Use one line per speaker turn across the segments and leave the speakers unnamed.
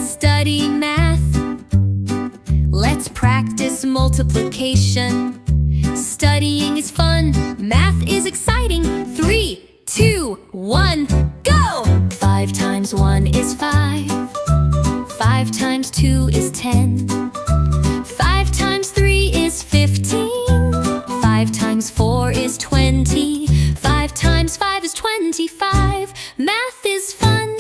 study math. Let's practice multiplication. Studying is fun, math is exciting. 3, 2, 1, go! 5 times 1 is 5. 5 times 2 is 10. 5 times 3 is 15. 5 times 4 is 20. 5 times 5 is 25. Math is fun,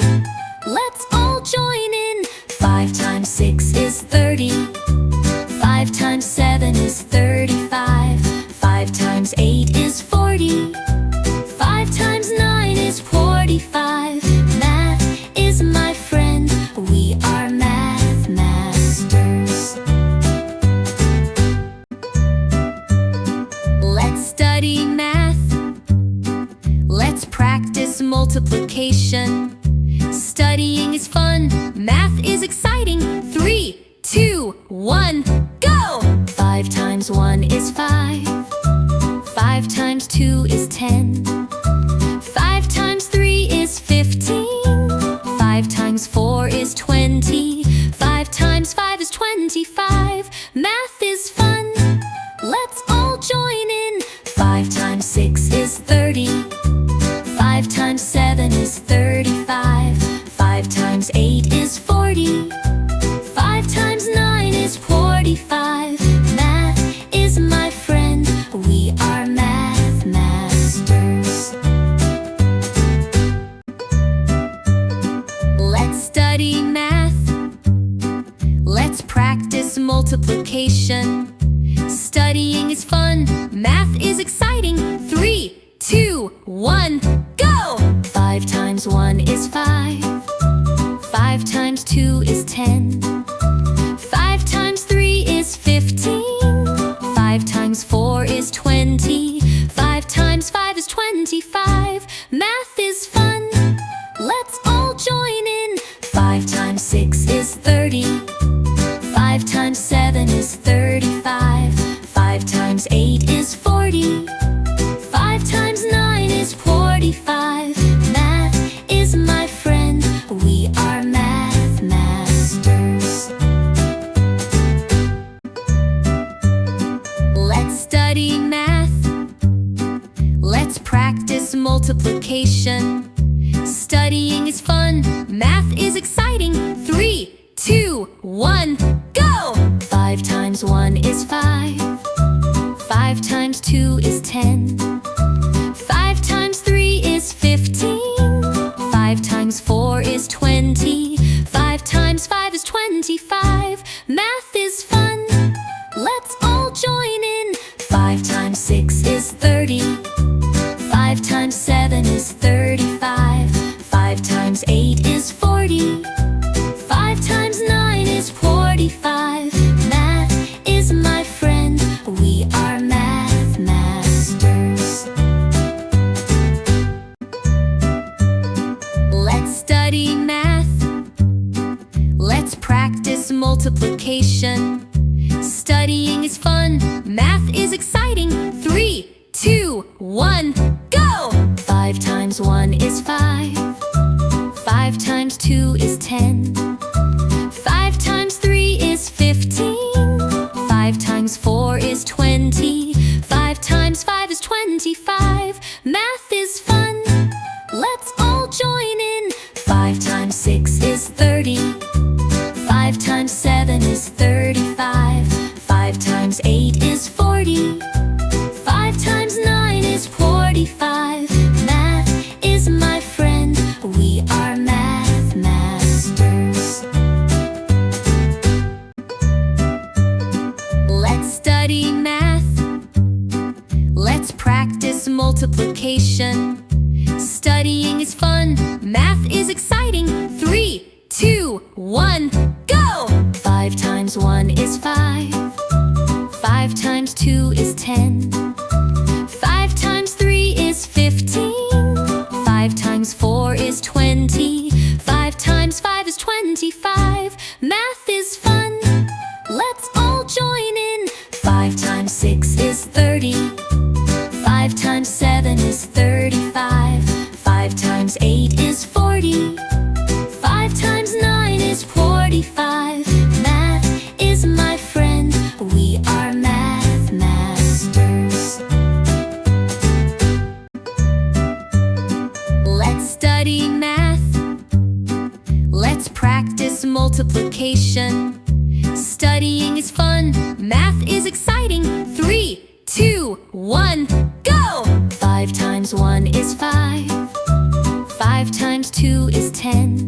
let's all join in. 5 times 6 is 30. 5 times 7 is 35. 5 times 8 is 40. 5 times 9 is 45. Math is my friend, we are math masters. Let's study math. Let's practice multiplication. Studying is fun, math is exciting. 3, 2, 1, go! 5 times 1 is 5. 5 times 2 is 10. 5 times 3 is 15. 5 times 4 is 20. 5 times 5 is 25. Math is fun, let's all join in. 5 times 6 is 30. 5 times 7 is 35. 5 times 8 is 40. 5 times 9 is 45. Math is my friend, we are math masters. Let's study math. Let's practice multiplication. Studying is fun, math is exciting. 3, 2, 1, go! 5 times 1 is 5. 5 times 2 is 10. 5 times 3 is 15. 5 times 4 is 20. 5 times 5 is 25. Math is fun, let's all join in. 5 times 6 is 30. 5 times 7 is 35. 5 times 8 is 40. 5 times 9 is 45. Math is my friend, we are math masters. Let's study math. Let's practice multiplication. Studying is fun, math is exciting. 3, 2, 1, go! 5 times 1 is 5. 5 times 2 is 10. 5 times 3 is 15. 5 times 4 is 20. 5 times 5 is 25. Math is fun, let's all join in. 5 times 6 is 30. 5 times 7 is 35. 5 times 8 is 40. 5 times 9 is 45. Math is my friend, we are math masters. Let's study math. Let's practice multiplication. Studying is fun, math is exciting. 3, 2, 1, go! 5 times 1 is 5. 5 times 2 is 10. 5 times 3 is 15. 5 times 4 is 20. 5 times 5 is 25. Math is fun, let's all join in. 5 times 6 is 30. 5 times 7 is 35. 5 times 8 is 40. 5 times 9 is 45. Math is my friend, we are math masters. Let's study math. Let's practice multiplication. Studying is fun, math is exciting. 3, 2, 1, go! 5 times 1 is 5. 5 times 2 is 10. 5 times 3 is 15. 5 times 4 is 20. 5 times 5 is 25. Math is fun, let's all join in. 5 times 6 is 30. 5 times 7 is 35. 5 times 8 is 40. 5 times 9 is 45. multiplication. Studying is fun, math is exciting. 3, 2, 1, go! 5 times 1 is 5. 5 times 2 is 10.